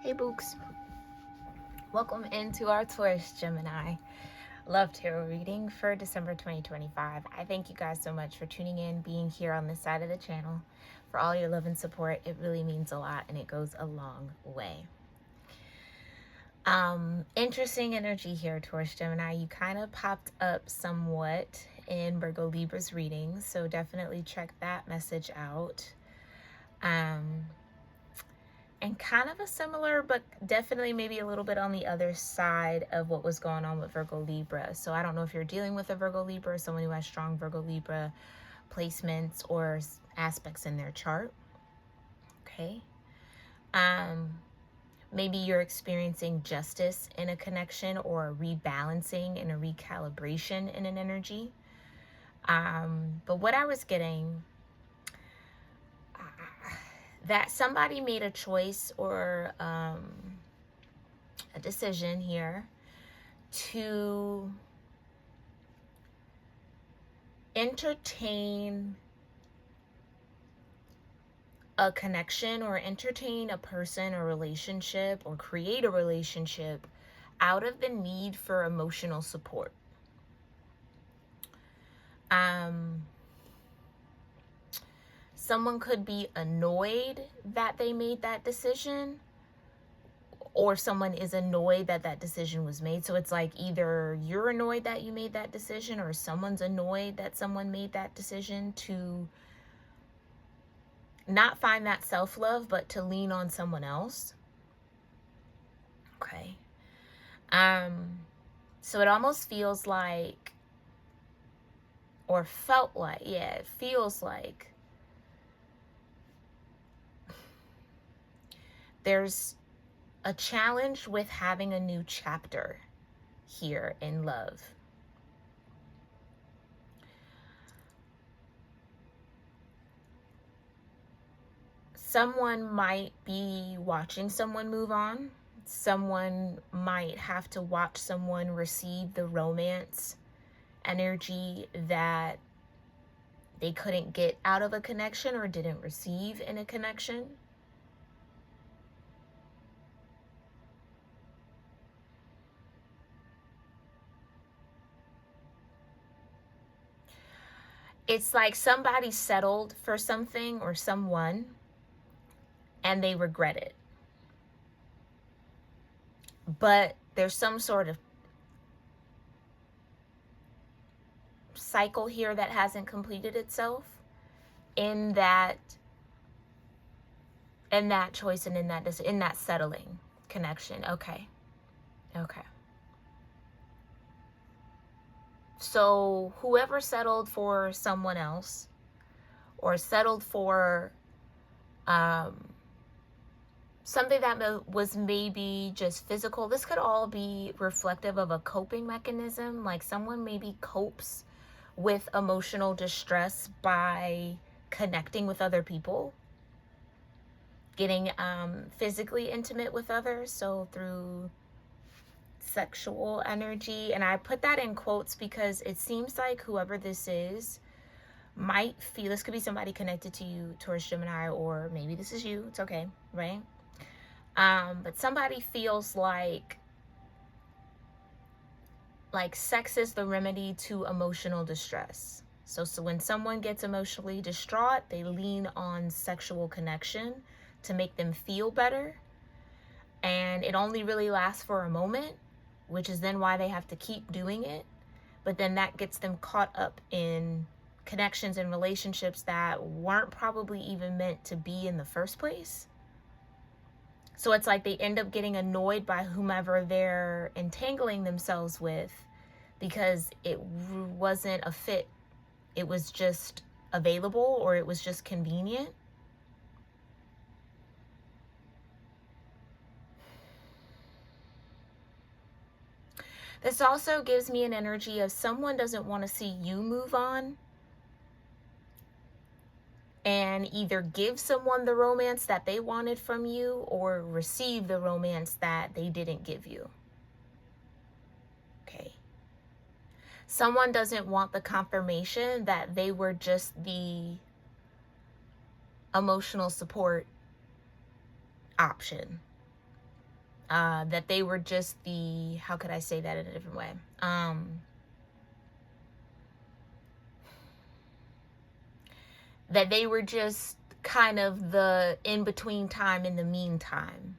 Hey Books, welcome into our Taurus Gemini Love Tarot reading for December 2025. I thank you guys so much for tuning in, being here on this side of the channel, for all your love and support. It really means a lot and it goes a long way. Interesting energy here, Taurus Gemini. You kind of popped up somewhat in Virgo Libra's reading, so definitely check that message out. And kind of a similar, but definitely maybe a little bit on the other side of what was going on with Virgo Libra. So I don't know if you're dealing with a Virgo Libra or someone who has strong Virgo Libra placements or aspects in their chart. Okay. Maybe you're experiencing justice in a connection or a rebalancing and a recalibration in an energy. But what I was getting, that somebody made a choice or a decision here to entertain a connection or entertain a person or relationship or create a relationship out of the need for emotional support. Someone could be annoyed that they made that decision, or someone is annoyed that that decision was made. So it's like either you're annoyed that you made that decision or someone's annoyed that someone made that decision to not find that self-love, but to lean on someone else. Okay. So it almost feels like, or felt like, yeah, it feels like there's a challenge with having a new chapter here in love. Someone might be watching someone move on. Someone might have to watch someone receive the romance energy that they couldn't get out of a connection or didn't receive in a connection. It's like somebody settled for something or someone and they regret it. But there's some sort of cycle here that hasn't completed itself in that choice and in that settling connection. Okay. So whoever settled for someone else or settled for something that was maybe just physical, this could all be reflective of a coping mechanism. Like someone maybe copes with emotional distress by connecting with other people, getting physically intimate with others, so through sexual energy. And I put that in quotes because it seems like whoever this is might feel, this could be somebody connected to you, Taurus Gemini, or maybe this is you, it's okay, right? But somebody feels like sex is the remedy to emotional distress. So when someone gets emotionally distraught, they lean on sexual connection to make them feel better. And it only really lasts for a moment, which is then why they have to keep doing it. But then that gets them caught up in connections and relationships that weren't probably even meant to be in the first place. So it's like they end up getting annoyed by whomever they're entangling themselves with because it wasn't a fit. It was just available, or it was just convenient. This also gives me an energy of someone doesn't want to see you move on and either give someone the romance that they wanted from you or receive the romance that they didn't give you. Okay. Someone doesn't want the confirmation that they were just the emotional support option. That they were just the, how could I say that in a different way? That they were just kind of the in-between time in the meantime,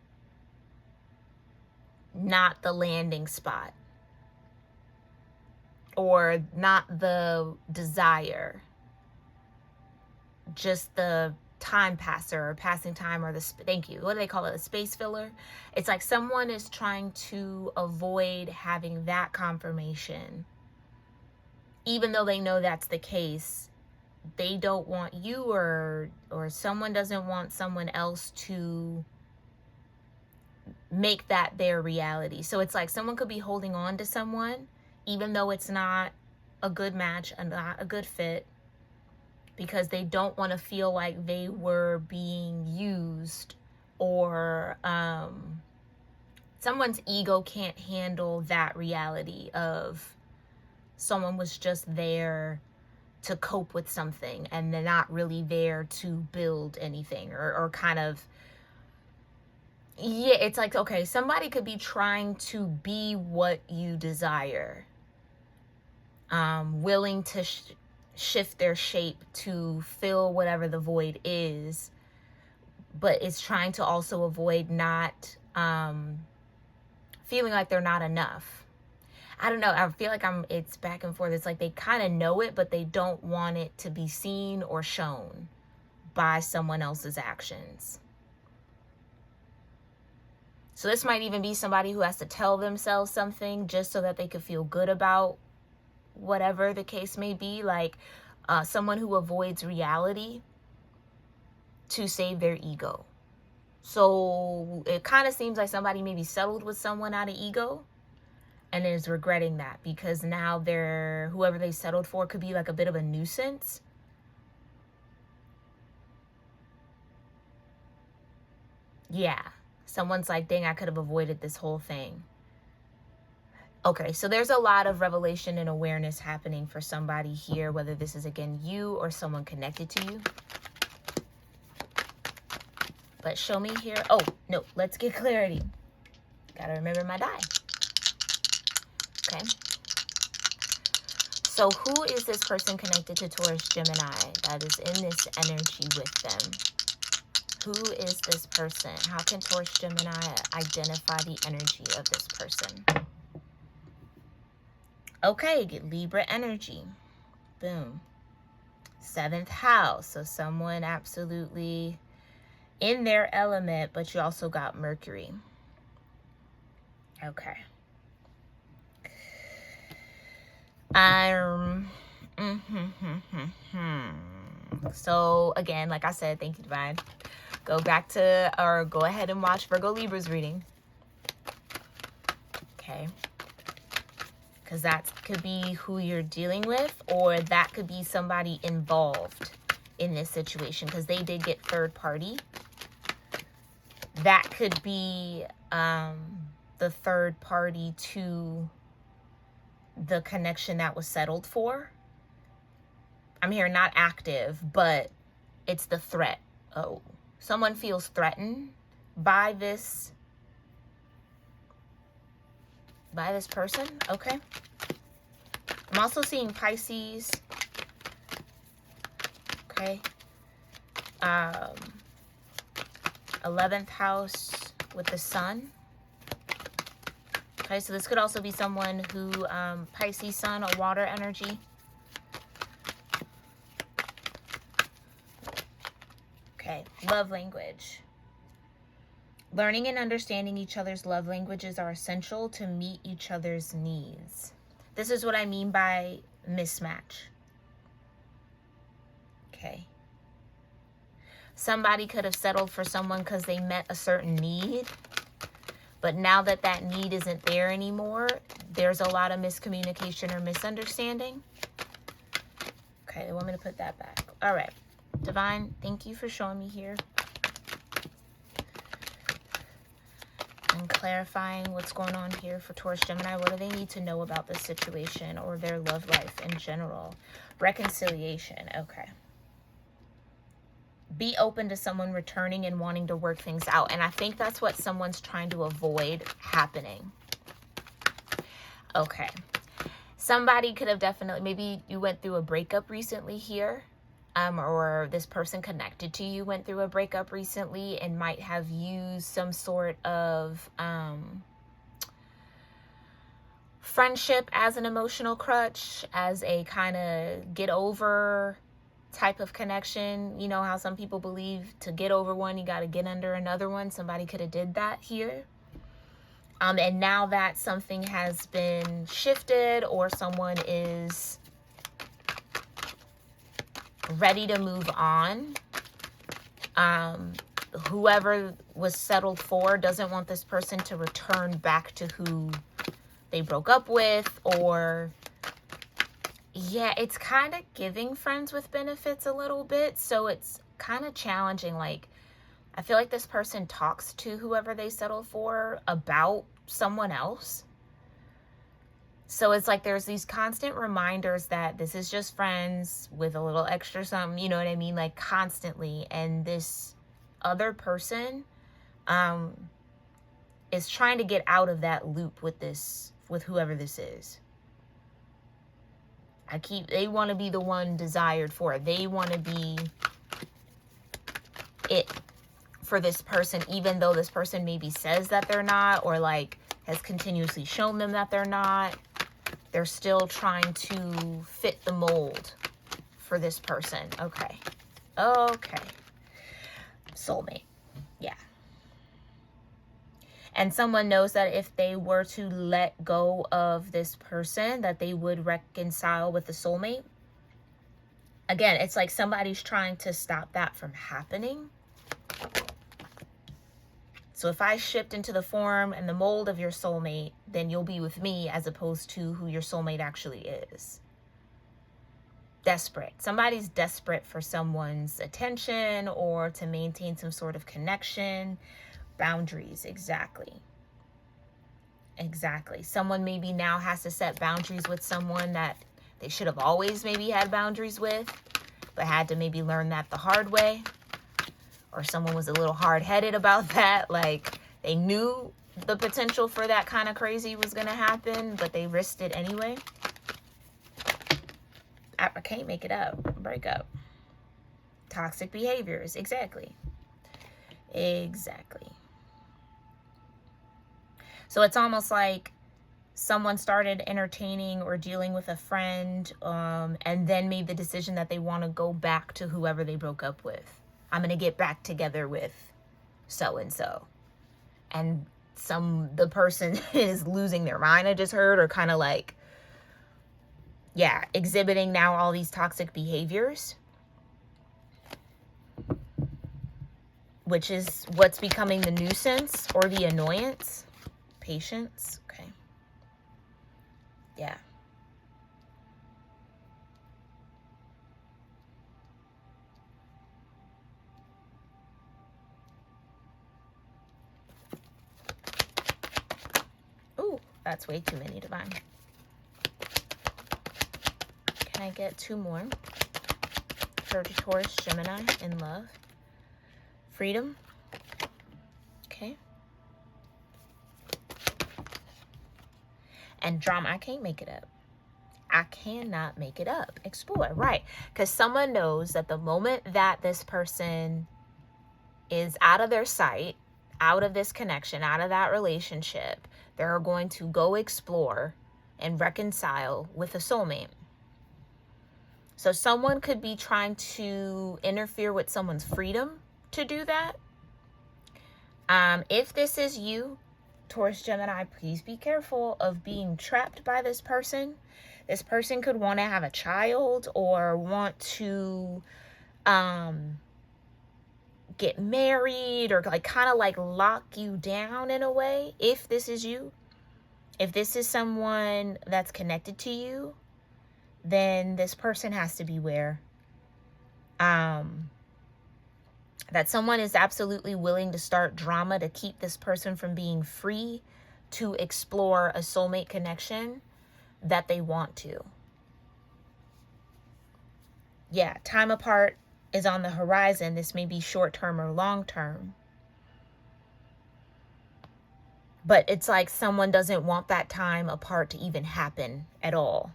not the landing spot, or not the desire, just the time passer or passing time, or the, thank you, what do they call it, a space filler? It's like someone is trying to avoid having that confirmation, even though they know that's the case. They don't want you, or someone doesn't want someone else to make that their reality. So it's like someone could be holding on to someone even though it's not a good match and not a good fit, because they don't want to feel like they were being used, or someone's ego can't handle that reality of someone was just there to cope with something and they're not really there to build anything, or kind of, yeah, it's like, okay, somebody could be trying to be what you desire, willing to shift their shape to fill whatever the void is, but it's trying to also avoid not feeling like they're not enough. I don't know. I feel like it's back and forth. It's like they kind of know it, but they don't want it to be seen or shown by someone else's actions. So this might even be somebody who has to tell themselves something just so that they could feel good about whatever the case may be. Like someone who avoids reality to save their ego. So it kind of seems like somebody maybe settled with someone out of ego and is regretting that, because now whoever they settled for could be like a bit of a nuisance. Yeah. Someone's like, dang, I could have avoided this whole thing. Okay, so there's a lot of revelation and awareness happening for somebody here, whether this is, again, you or someone connected to you. But show me here. Oh, no, let's get clarity. Gotta remember my die. Okay. So who is this person connected to Taurus, Gemini that is in this energy with them? Who is this person? How can Taurus, Gemini identify the energy of this person? Okay, get Libra energy. Boom. 7th house. So someone absolutely in their element, but you also got Mercury. Okay. So again, like I said, thank you, Divine. Go back to, or go ahead and watch Virgo Libra's reading. Okay. Because that could be who you're dealing with, or that could be somebody involved in this situation, because they did get third party. That could be the third party to the connection that was settled for. I'm here not active, but it's the threat. Oh, someone feels threatened by this person. Okay. I'm also seeing Pisces. Okay. 11th house with the sun. Okay, so this could also be someone who, Pisces sun, or water energy. Okay, love language. Learning and understanding each other's love languages are essential to meet each other's needs. This is what I mean by mismatch. Okay. Somebody could have settled for someone because they met a certain need. But now that that need isn't there anymore, there's a lot of miscommunication or misunderstanding. Okay, they want me to put that back. All right. Divine, thank you for showing me here. And clarifying what's going on here for Taurus, Gemini. What do they need to know about this situation or their love life in general? Reconciliation. Okay. be open to someone returning and wanting to work things out. And I think that's what someone's trying to avoid happening. Okay. Somebody could have definitely, maybe you went through a breakup recently here, or this person connected to you went through a breakup recently and might have used some sort of friendship as an emotional crutch, as a kind of get over type of connection. You know how some people believe to get over one, you got to get under another one. Somebody could have did that here. And now that something has been shifted, or someone is ready to move on, whoever was settled for doesn't want this person to return back to who they broke up with. Or yeah, it's kind of giving friends with benefits a little bit. So it's kind of challenging. Like, I feel like this person talks to whoever they settled for about someone else. So it's like there's these constant reminders that this is just friends with a little extra something, you know what I mean? Like, constantly. And this other person is trying to get out of that loop with whoever this is. They want to be the one desired for it. They want to be it for this person, even though this person maybe says that they're not, or like has continuously shown them that they're not. They're still trying to fit the mold for this person. Okay. Soulmate. Yeah. And someone knows that if they were to let go of this person, that they would reconcile with the soulmate. Again, it's like somebody's trying to stop that from happening. So if I shift into the form and the mold of your soulmate, then you'll be with me, as opposed to who your soulmate actually is. Desperate. Somebody's desperate for someone's attention, or to maintain some sort of connection. Boundaries. Exactly. Someone maybe now has to set boundaries with someone that they should have always maybe had boundaries with, but had to maybe learn that the hard way. Or someone was a little hard-headed about that. Like, they knew the potential for that kind of crazy was going to happen, but they risked it anyway. I can't make it up. Breakup. Toxic behaviors. Exactly. So it's almost like someone started entertaining or dealing with a friend, and then made the decision that they want to go back to whoever they broke up with. I'm going to get back together with so-and-so. And the person is losing their mind, I just heard, or kind of like, yeah, exhibiting now all these toxic behaviors, which is what's becoming the nuisance or the annoyance. Patience. Okay. Yeah. Ooh, that's way too many, Divine. Can I get 2 more? Taurus, Gemini, in love. Freedom. Okay. And drama. I can't make it up. I cannot make it up. Explore. Right. Because someone knows that the moment that this person is out of their sight, out of this connection, out of that relationship, they're going to go explore and reconcile with a soulmate. So someone could be trying to interfere with someone's freedom to do that. If this is you, Taurus, Gemini, please be careful of being trapped by this person. This person could want to have a child, or want to get married, or like kind of like lock you down in a way. If this is you, if this is someone that's connected to you, then this person has to beware. That someone is absolutely willing to start drama to keep this person from being free to explore a soulmate connection that they want to. Yeah, time apart is on the horizon. This may be short-term or long-term. But it's like someone doesn't want that time apart to even happen at all.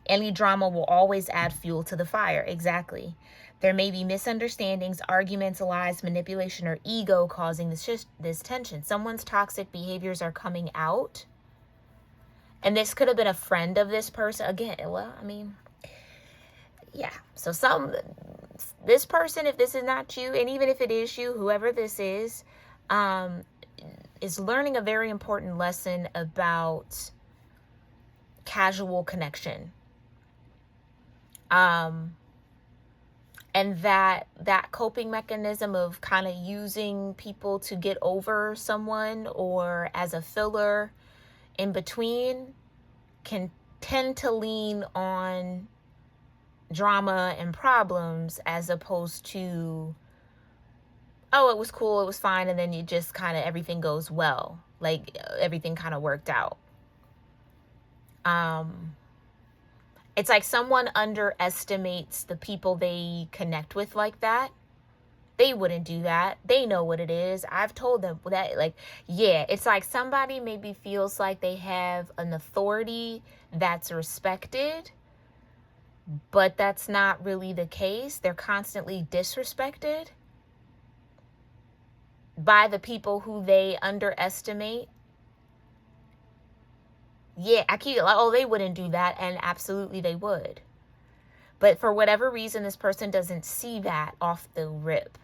Any drama will always add fuel to the fire. Exactly. There may be misunderstandings, arguments, lies, manipulation, or ego causing this tension. Someone's toxic behaviors are coming out. And this could have been a friend of this person. Again, well, I mean, yeah. So this person, if this is not you, and even if it is you, whoever this is learning a very important lesson about casual connection. And that coping mechanism of kind of using people to get over someone or as a filler in between can tend to lean on drama and problems as opposed to, oh, it was cool, it was fine, and then you just kind of, everything goes well. Like, everything kind of worked out. It's like someone underestimates the people they connect with like that. They wouldn't do that. They know what it is. I've told them that, like, yeah, it's like somebody maybe feels like they have an authority that's respected, but that's not really the case. They're constantly disrespected by the people who they underestimate. Yeah, I keep like, oh, they wouldn't do that. And absolutely they would. But for whatever reason, this person doesn't see that off the rip.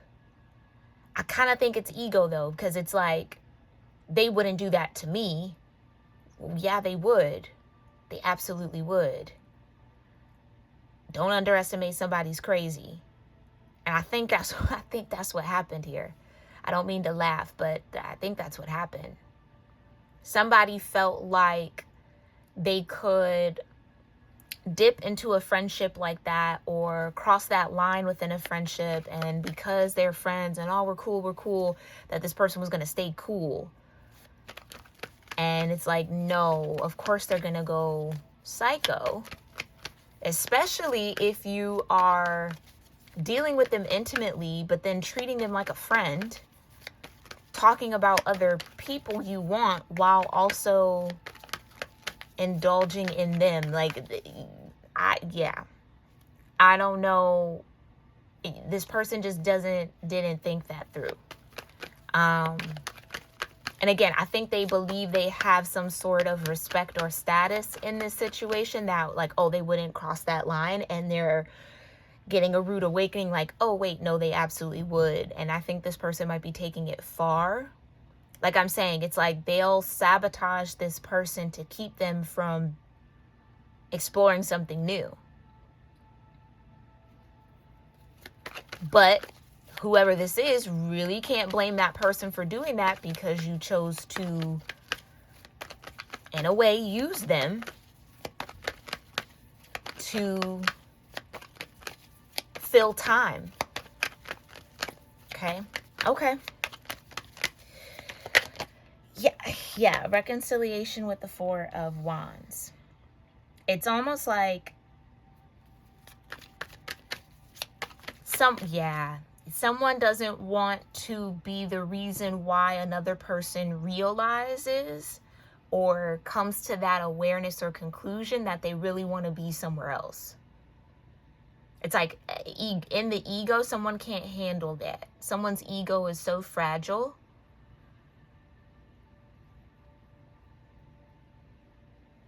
I kind of think it's ego, though, because it's like, they wouldn't do that to me. Well, yeah, they would. They absolutely would. Don't underestimate somebody's crazy. And I think that's what happened here. I don't mean to laugh, but I think that's what happened. Somebody felt like they could dip into a friendship like that or cross that line within a friendship, and because they're friends and, oh, we're cool, that this person was going to stay cool. And it's like, no, of course they're going to go psycho, especially if you are dealing with them intimately, but then treating them like a friend, talking about other people you want while also indulging in them. Like, I don't know. This person just didn't think that through. And again, I think they believe they have some sort of respect or status in this situation that, like, oh, they wouldn't cross that line, and they're getting a rude awakening like, oh, wait, no, they absolutely would. And I think this person might be taking it far. Like I'm saying, it's like they'll sabotage this person to keep them from exploring something new. But whoever this is really can't blame that person for doing that, because you chose to, in a way, use them to fill time. Okay. Yeah, reconciliation with the Four of Wands. It's almost like someone doesn't want to be the reason why another person realizes or comes to that awareness or conclusion that they really want to be somewhere else. It's like in the ego, someone can't handle that. Someone's ego is so fragile.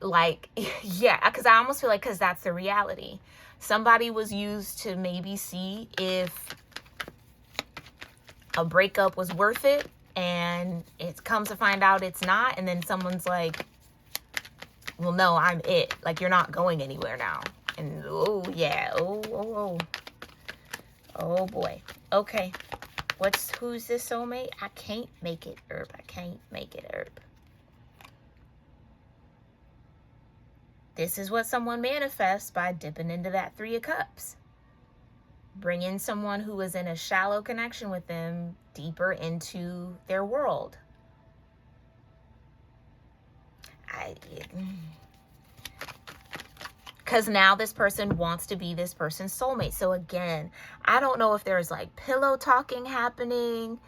Like, yeah, because I almost feel like, because that's the reality. Somebody was used to maybe see if a breakup was worth it, and it comes to find out it's not, and then someone's like, well, no, I'm it. Like, you're not going anywhere now. And oh boy. Okay. Who's this soulmate? I can't make it, Herb. This is what someone manifests by dipping into that Three of Cups. Bring in someone who is in a shallow connection with them deeper into their world. Because now this person wants to be this person's soulmate. So again, I don't know if there's like pillow talking happening.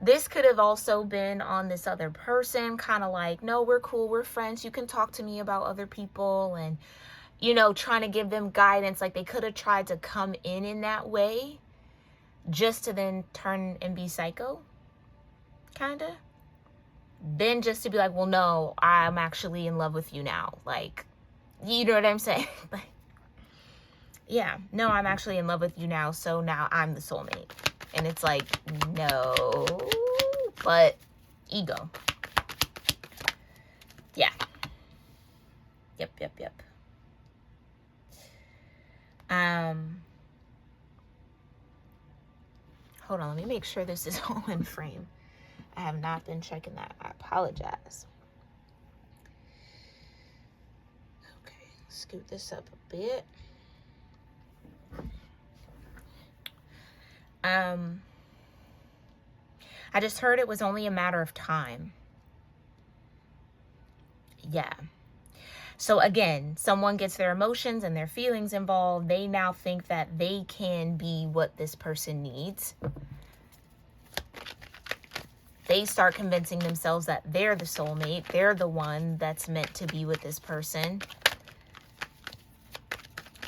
This could have also been on this other person, kind of like, no, we're cool, we're friends, you can talk to me about other people, and, you know, trying to give them guidance. Like, they could have tried to come in that way, just to then turn and be psycho, kind of. Then just to be like, well, no, I'm actually in love with you now. Like, you know what I'm saying? Like, yeah, no, I'm actually in love with you now, so now I'm the soulmate. And it's like, no, but ego. Yeah. Yep. Hold on, let me make sure this is all in frame. I have not been checking that. I apologize. Okay, scoot this up a bit. I just heard it was only a matter of time. Yeah. So again, someone gets their emotions and their feelings involved. They now think that they can be what this person needs. They start convincing themselves that they're the soulmate. They're the one that's meant to be with this person.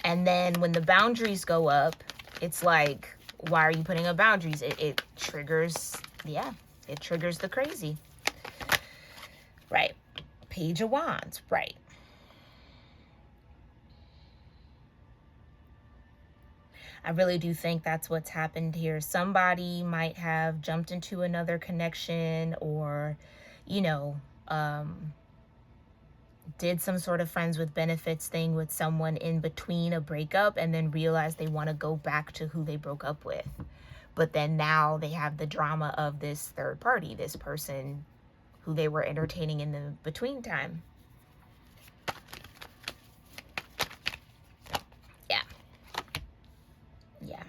And then when the boundaries go up, it's like, why are you putting up boundaries? It triggers, it triggers the crazy. Right. Page of Wands. Right. I really do think that's what's happened here. Somebody might have jumped into another connection, or, you know, did some sort of friends with benefits thing with someone in between a breakup, and then realized they want to go back to who they broke up with. But then now they have the drama of this third party, this person who they were entertaining in the between time. Yeah.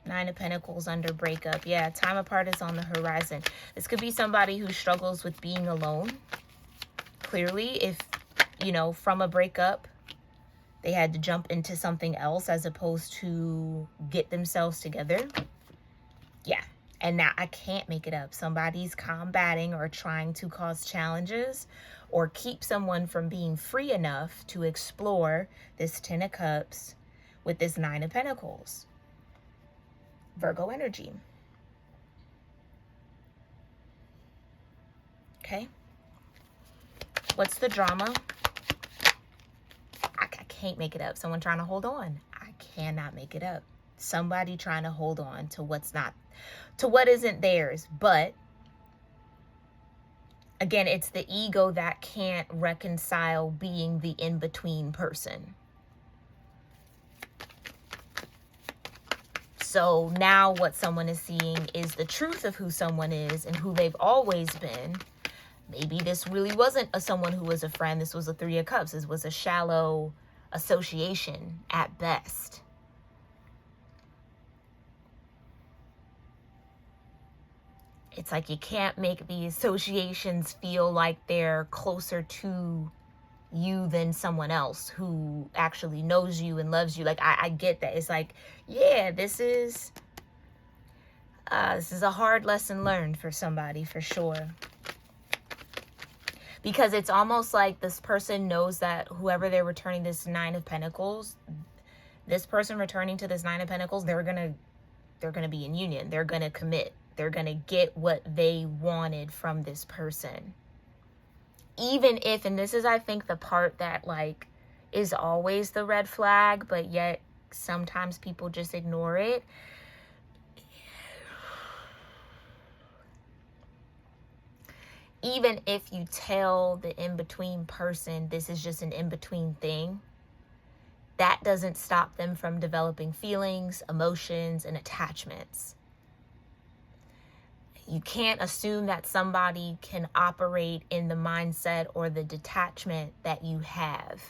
Nine of Pentacles under breakup. Yeah, time apart is on the horizon. This could be somebody who struggles with being alone. Clearly, if, you know, from a breakup, they had to jump into something else as opposed to get themselves together. Yeah. And now I can't make it up. Somebody's combating or trying to cause challenges or keep someone from being free enough to explore this Ten of Cups with this Nine of Pentacles. Virgo energy. Okay. What's the drama? I can't make it up. Someone trying to hold on. I cannot make it up. Somebody trying to hold on to what's not, to what isn't theirs. But again, it's the ego that can't reconcile being the in-between person. So now what someone is seeing is the truth of who someone is and who they've always been. Maybe this really wasn't someone who was a friend. This was a Three of Cups. This was a shallow association at best. It's like you can't make the associations feel like they're closer to you than someone else who actually knows you and loves you. Like, I get that. It's like, yeah, this is a hard lesson learned for somebody, for sure. Because it's almost like this person knows that whoever they're returning this Nine of Pentacles, this person returning to this Nine of Pentacles, they're gonna be in union. They're gonna commit. They're gonna get what they wanted from this person. Even if, and this is, I think, the part that, like, is always the red flag, but yet sometimes people just ignore it. Even if you tell the in-between person this is just an in-between thing, that doesn't stop them from developing feelings, emotions, and attachments. You can't assume that somebody can operate in the mindset or the detachment that you have.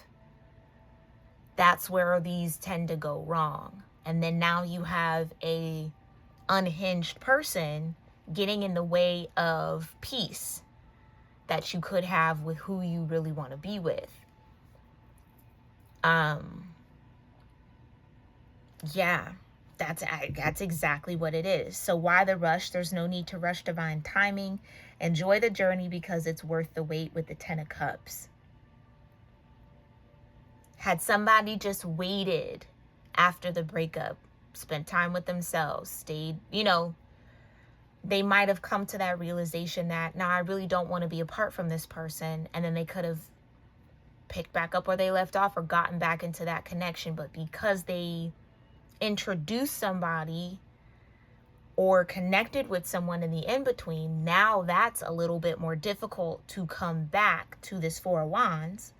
That's where these tend to go wrong. And then now you have a unhinged person getting in the way of peace that you could have with who you really want to be with. Yeah, that's exactly what it is. So why the rush? There's no need to rush divine timing. Enjoy the journey because it's worth the wait with the 10 of Cups. Had somebody just waited after the breakup, spent time with themselves, stayed, they might have come to that realization that, now I really don't want to be apart from this person. And then they could have picked back up where they left off or gotten back into that connection. But because they introduced somebody or connected with someone in the in-between, now that's a little bit more difficult to come back to this Four of Wands,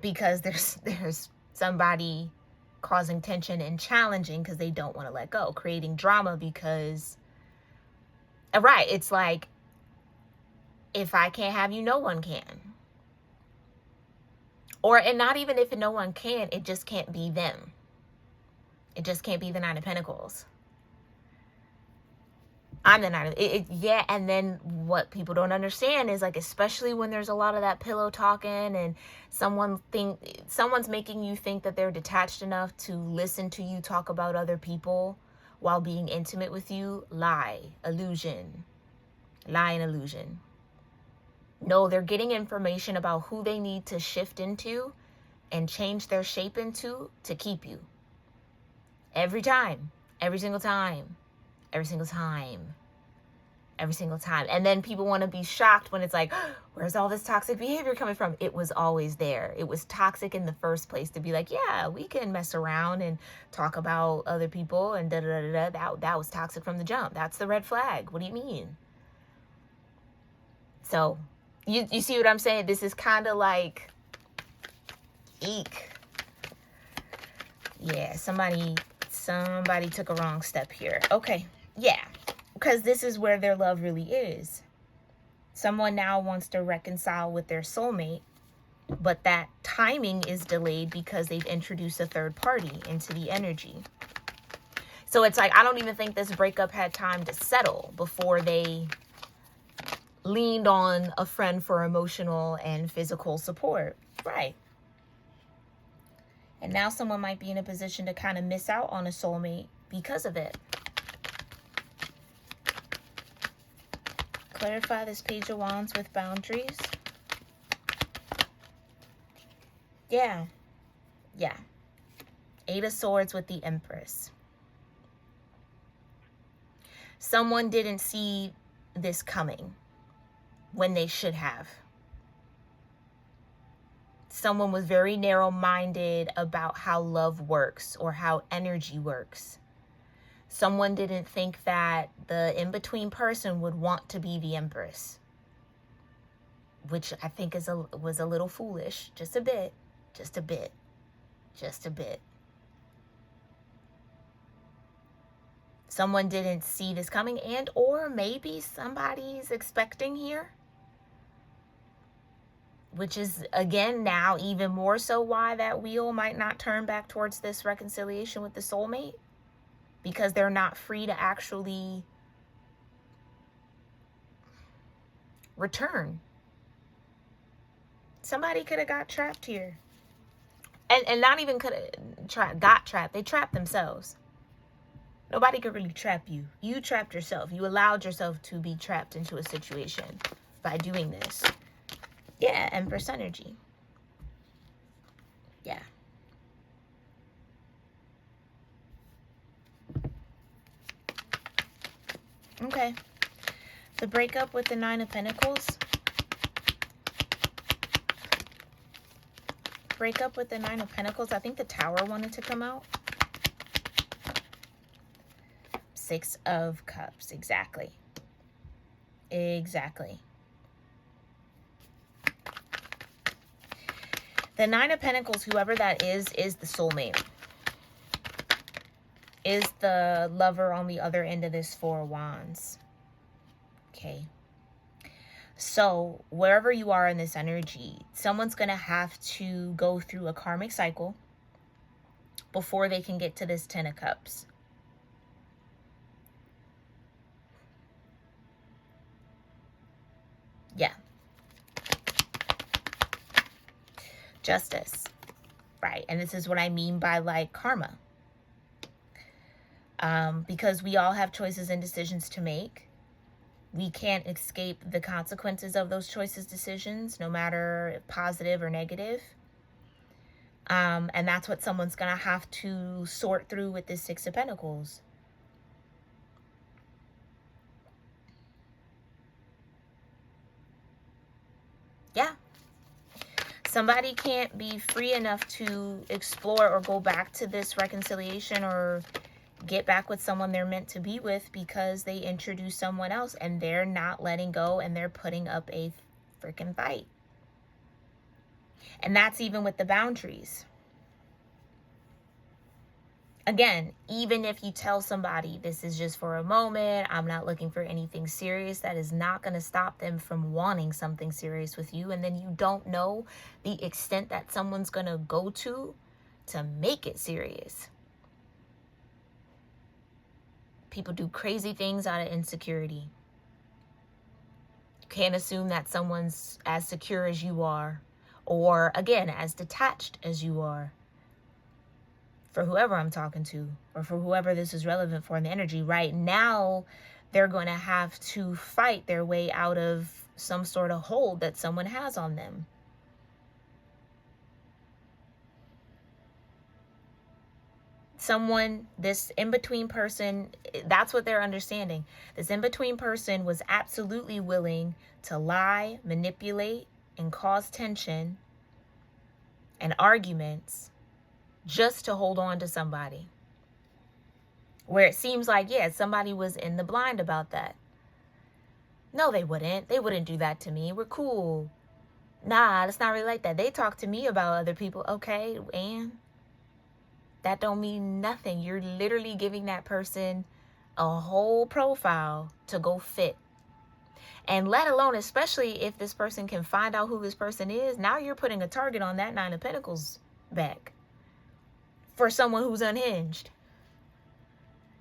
because there's somebody causing tension and challenging because they don't want to let go, creating drama because, right, it's like, if I can't have you, no one can. And not even if no one can, it just can't be them. It just can't be the Nine of Pentacles. I'm the Nine of yeah. And then what people don't understand is, like, especially when there's a lot of that pillow talking and someone's making you think that they're detached enough to listen to you talk about other people while being intimate with you. Lie, illusion, lie and illusion. No, they're getting information about who they need to shift into and change their shape into to keep you. Every time, every single time, every single time, every single time. And then people want to be shocked when it's like, oh, where's all this toxic behavior coming from? It was always there. It was toxic in the first place to be like, yeah, we can mess around and talk about other people and da-da-da-da. That was toxic from the jump. That's the red flag. What do you mean? So you see what I'm saying? This is kind of like, eek. Yeah, somebody took a wrong step here. Okay, yeah, because this is where their love really is. Someone now wants to reconcile with their soulmate, but that timing is delayed because they've introduced a third party into the energy. So it's like, I don't even think this breakup had time to settle before they leaned on a friend for emotional and physical support. Right. And now someone might be in a position to kind of miss out on a soulmate because of it. Clarify this Page of Wands with boundaries. Yeah. Yeah. Eight of Swords with the Empress. Someone didn't see this coming when they should have. Someone was very narrow-minded about how love works or how energy works. Someone didn't think that the in-between person would want to be the Empress, which I think was a little foolish. Just a bit. Just a bit. Just a bit. Someone didn't see this coming, and or maybe somebody's expecting here, which is, again, now even more so why that wheel might not turn back towards this reconciliation with the soulmate, because they're not free to actually return. Somebody could have got trapped here. And not even could have got trapped. They trapped themselves. Nobody could really trap you. You trapped yourself. You allowed yourself to be trapped into a situation by doing this. Yeah, Empress energy. Yeah. Okay. The breakup with the Nine of Pentacles. Breakup with the Nine of Pentacles. I think the Tower wanted to come out. Six of Cups. Exactly. Exactly. The Nine of Pentacles, whoever that is the soulmate. Is the lover on the other end of this Four of Wands. Okay. So wherever you are in this energy, someone's going to have to go through a karmic cycle before they can get to this Ten of Cups. Yeah. Justice. right? And this is what I mean by like karma. Because we all have choices and decisions to make. We can't escape the consequences of those choices, decisions, no matter positive or negative. And that's what someone's going to have to sort through with this Six of Pentacles. Yeah. Somebody can't be free enough to explore or go back to this reconciliation or get back with someone they're meant to be with because they introduce someone else and they're not letting go and they're putting up a freaking fight. And that's even with the boundaries. Again, even if you tell somebody this is just for a moment, I'm not looking for anything serious, that is not going to stop them from wanting something serious with you. And then you don't know the extent that someone's going to go to make it serious. People do crazy things out of insecurity. You can't assume that someone's as secure as you are, or again, as detached as you are. For whoever I'm talking to, or for whoever this is relevant for in the energy right now, they're going to have to fight their way out of some sort of hold that someone has on them. Someone, this in-between person, that's what they're understanding. This in-between person was absolutely willing to lie, manipulate, and cause tension and arguments just to hold on to somebody. Where it seems like, yeah, somebody was in the blind about that. No, they wouldn't. They wouldn't do that to me. We're cool. Nah, it's not really like that. They talk to me about other people. Okay, and that don't mean nothing. You're literally giving that person a whole profile to go fit. And let alone, especially if this person can find out who this person is, now you're putting a target on that Nine of Pentacles back. For someone who's unhinged.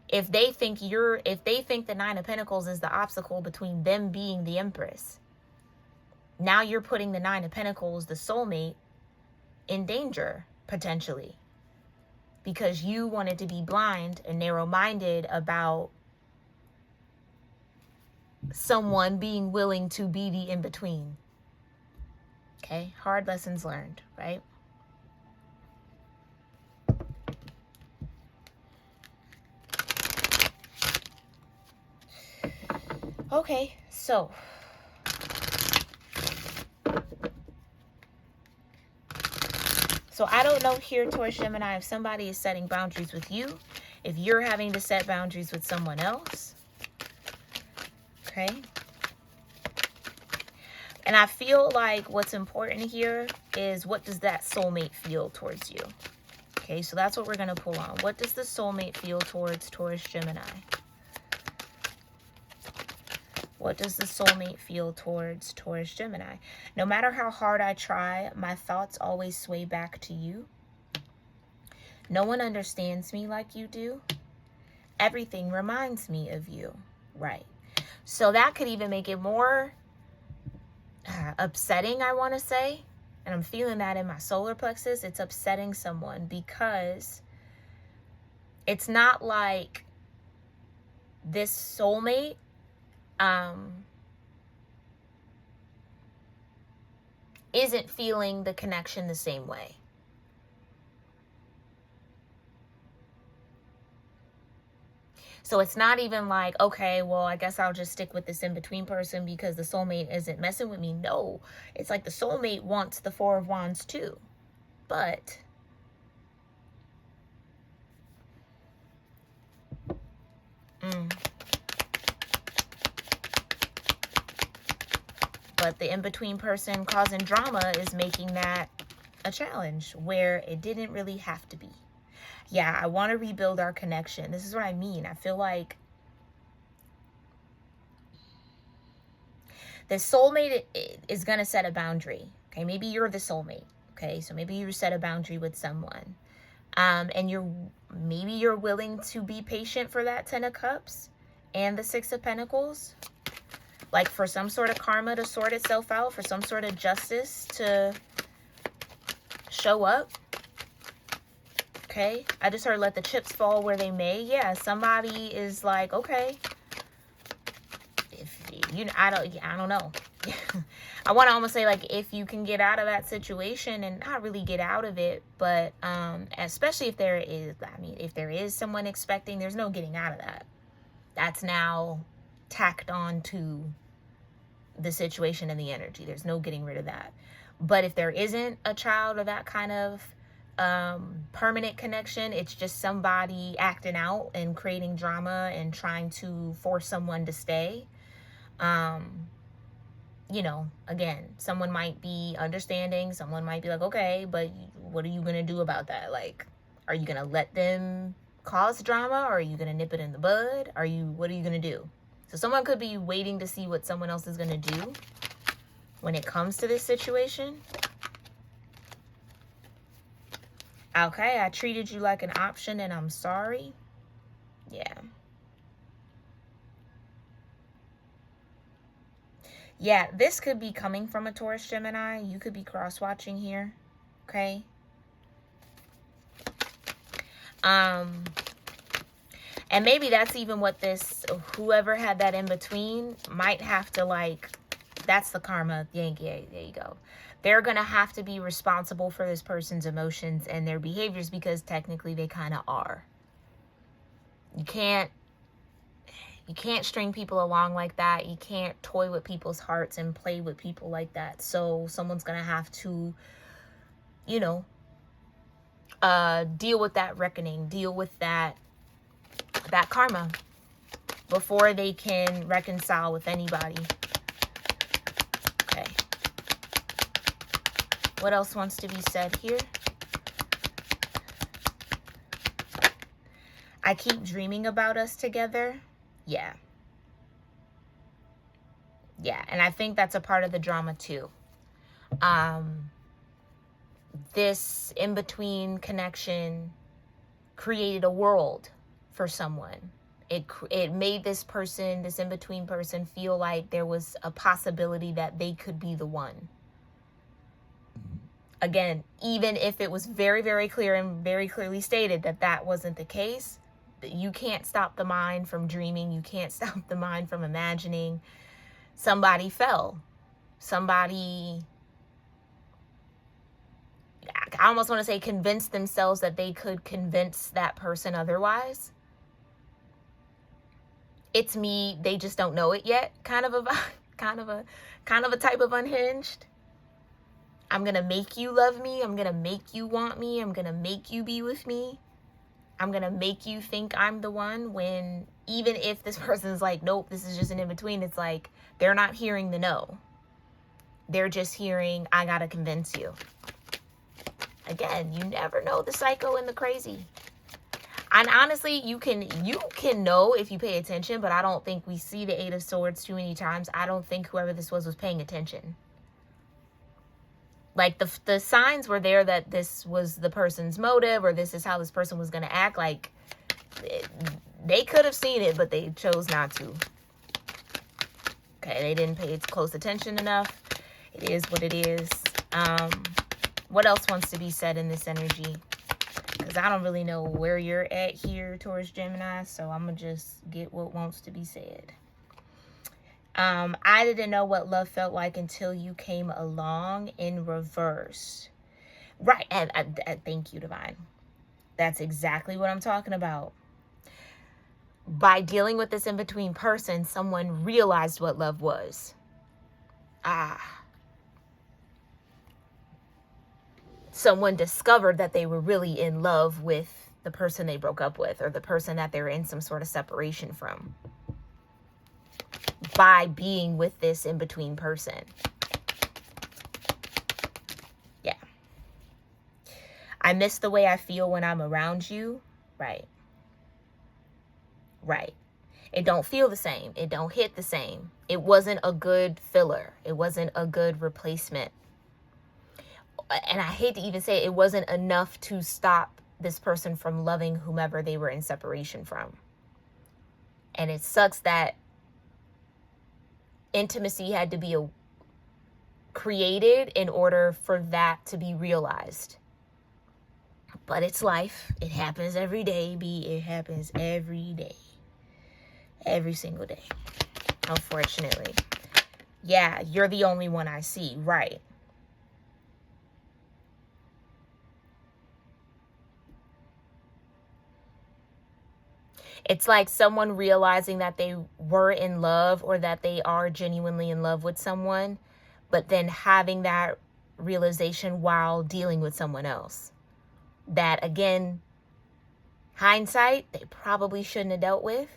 If they think the Nine of Pentacles is the obstacle between them being the Empress, now you're putting the Nine of Pentacles, the soulmate, in danger, potentially. Because you wanted to be blind and narrow-minded about someone being willing to be the in-between. Okay? Hard lessons learned, right? Okay, so I don't know here, Taurus, Gemini, if somebody is setting boundaries with you, if you're having to set boundaries with someone else. Okay. And I feel like what's important here is, what does that soulmate feel towards you? Okay, so that's what we're going to pull on. What does the soulmate feel towards Taurus, Gemini? What does the soulmate feel towards Taurus, Gemini? No matter how hard I try, my thoughts always sway back to you. No one understands me like you do. Everything reminds me of you. Right. So that could even make it more upsetting, I want to say. And I'm feeling that in my solar plexus. It's upsetting someone because it's not like this soulmate isn't feeling the connection the same way. So it's not even like, okay, well, I guess I'll just stick with this in-between person because the soulmate isn't messing with me. No, it's like the soulmate wants the Four of Wands too. But the in-between person causing drama is making that a challenge where it didn't really have to be. Yeah, I want to rebuild our connection. This is what I mean. I feel like the soulmate is going to set a boundary. Okay, maybe you're the soulmate. Okay, so maybe you set a boundary with someone. And maybe you're willing to be patient for that Ten of Cups and the Six of Pentacles. Like for some sort of karma to sort itself out, for some sort of justice to show up. Okay, I just heard let the chips fall where they may. Yeah, somebody is like, okay, if you, I don't know. I want to almost say, like, if you can get out of that situation, and not really get out of it, but especially if there is, I mean, if there is someone expecting, there's no getting out of that. That's now tacked on to the situation and the energy. There's no getting rid of that. But if there isn't a child or that kind of permanent connection, it's just somebody acting out and creating drama and trying to force someone to stay. You know, again, someone might be understanding, someone might be like, okay, but what are you going to do about that? Like, are you going to let them cause drama, or are you going to nip it in the bud? What are you going to do? So someone could be waiting to see what someone else is going to do when it comes to this situation. Okay, I treated you like an option and I'm sorry. Yeah. Yeah, this could be coming from a Taurus, Gemini. You could be cross-watching here. Okay. And maybe that's even what this, whoever had that in between might have to, like, that's the karma. Yeah, there you go. They're going to have to be responsible for this person's emotions and their behaviors, because technically they kind of are. You can't string people along like that. You can't toy with people's hearts and play with people like that. So someone's going to have to, you know, deal with that reckoning, deal with that karma before they can reconcile with anybody. Okay. What else wants to be said here? I keep dreaming about us together. Yeah. Yeah, and I think that's a part of the drama too. This in-between connection created a world for someone. It made this person, this in-between person, feel like there was a possibility that they could be the one. Again, even if it was very, very clear and very clearly stated that that wasn't the case, you can't stop the mind from dreaming. You can't stop the mind from imagining. Somebody fell. Somebody, I almost want to say, convinced themselves that they could convince that person otherwise. It's me, they just don't know it yet. Kind of a type of unhinged. I'm going to make you love me. I'm going to make you want me. I'm going to make you be with me. I'm going to make you think I'm the one, when even if this person's like, nope, this is just an in-between, it's like they're not hearing the no. They're just hearing, I got to convince you. Again, you never know the psycho and the crazy. And honestly, you can know if you pay attention, but I don't think we see the Eight of Swords too many times. I don't think whoever this was paying attention. Like, the signs were there that this was the person's motive, or this is how this person was going to act. Like, they could have seen it, but they chose not to. Okay, they didn't pay close attention enough. It is what it is. What else wants to be said in this energy? Because I don't really know where you're at here, Taurus, Gemini, so I'm going to just get what wants to be said. I didn't know what love felt like until you came along, in reverse. Right. And thank you, Divine. That's exactly what I'm talking about. By dealing with this in-between person, someone realized what love was. Someone discovered that they were really in love with the person they broke up with, or the person that they're in some sort of separation from, by being with this in-between person. Yeah. I miss the way I feel when I'm around you. Right. Right. It don't feel the same. It don't hit the same. It wasn't a good filler. It wasn't a good replacement. And I hate to even say it wasn't enough to stop this person from loving whomever they were in separation from. And it sucks that intimacy had to be created in order for that to be realized. But it's life. It happens every day, B. It happens every day. Every single day. Unfortunately. Yeah, you're the only one I see. Right. It's like someone realizing that they were in love or that they are genuinely in love with someone, but then having that realization while dealing with someone else. That, again, hindsight, they probably shouldn't have dealt with.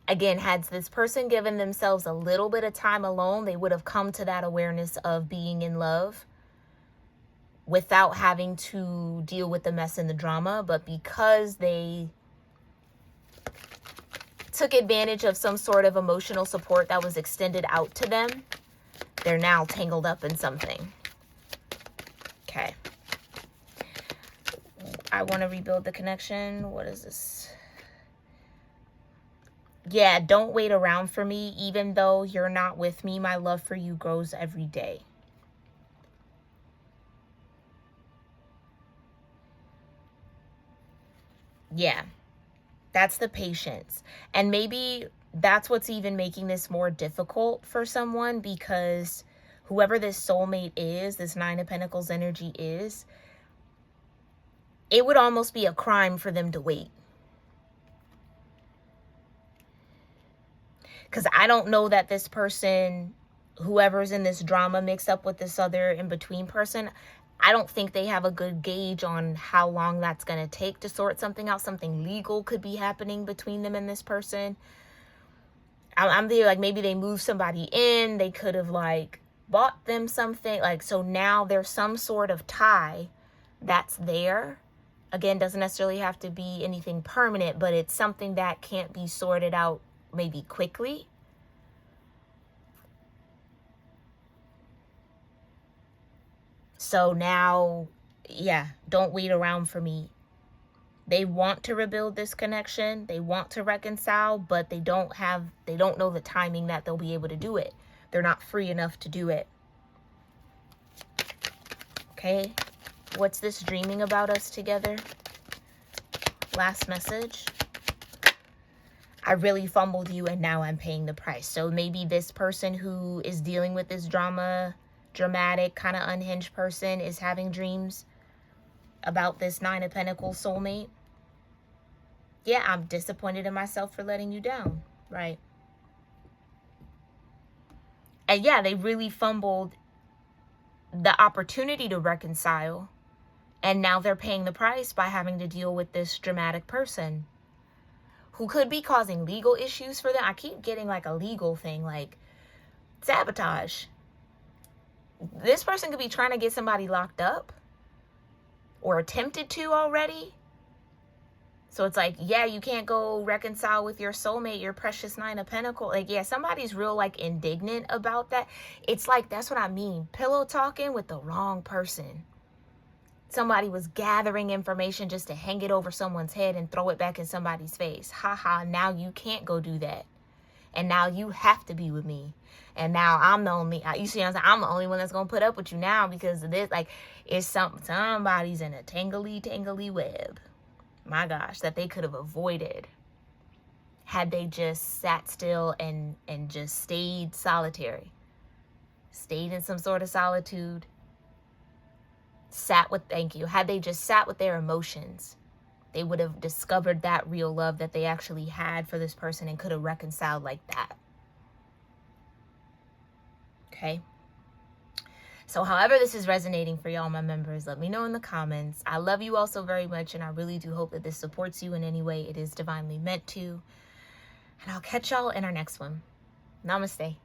Again, had this person given themselves a little bit of time alone, they would have come to that awareness of being in love without having to deal with the mess and the drama. But because they took advantage of some sort of emotional support that was extended out to them, they're now tangled up in something. Okay. I want to rebuild the connection. What is this? Yeah, don't wait around for me. Even though you're not with me, my love for you grows every day. Yeah, that's the patience. And maybe that's what's even making this more difficult for someone, because whoever this soulmate is, this Nine of Pentacles energy is, it would almost be a crime for them to wait. Because I don't know that this person, whoever's in this drama mixed up with this other in-between person, I don't think they have a good gauge on how long that's going to take to sort something out. Something legal could be happening between them and this person. I'm there, like, maybe they moved somebody in. They could have, like, bought them something. Like, so now there's some sort of tie that's there. Again, doesn't necessarily have to be anything permanent, but it's something that can't be sorted out maybe quickly. So now, yeah, don't wait around for me. They want to rebuild this connection. They want to reconcile, but they don't know the timing that they'll be able to do it. They're not free enough to do it. Okay. What's this dreaming about us together? Last message. I really fumbled you and now I'm paying the price. So maybe this person who is dealing with this dramatic, kind of unhinged person is having dreams about this Nine of Pentacles soulmate. Yeah, I'm disappointed in myself for letting you down. Right. And yeah, they really fumbled the opportunity to reconcile. And now they're paying the price by having to deal with this dramatic person who could be causing legal issues for them. I keep getting like a legal thing, like sabotage. This person could be trying to get somebody locked up or attempted to already. So it's like, yeah, you can't go reconcile with your soulmate, your precious Nine of Pentacles. Like, yeah, somebody's real, like, indignant about that. It's like, that's what I mean. Pillow talking with the wrong person. Somebody was gathering information just to hang it over someone's head and throw it back in somebody's face. Haha, now you can't go do that. And now you have to be with me. And now I'm the only, you see what I'm saying? I'm the only one that's going to put up with you now because of this. Like, it's somebody's in a tangly web. My gosh, that they could have avoided had they just sat still and just stayed solitary. Stayed in some sort of solitude. Had they just sat with their emotions, they would have discovered that real love that they actually had for this person and could have reconciled like that. Okay. So however this is resonating for y'all, my members, let me know in the comments. I love you all so very much, and I really do hope that this supports you in any way it is divinely meant to. And I'll catch y'all in our next one. Namaste.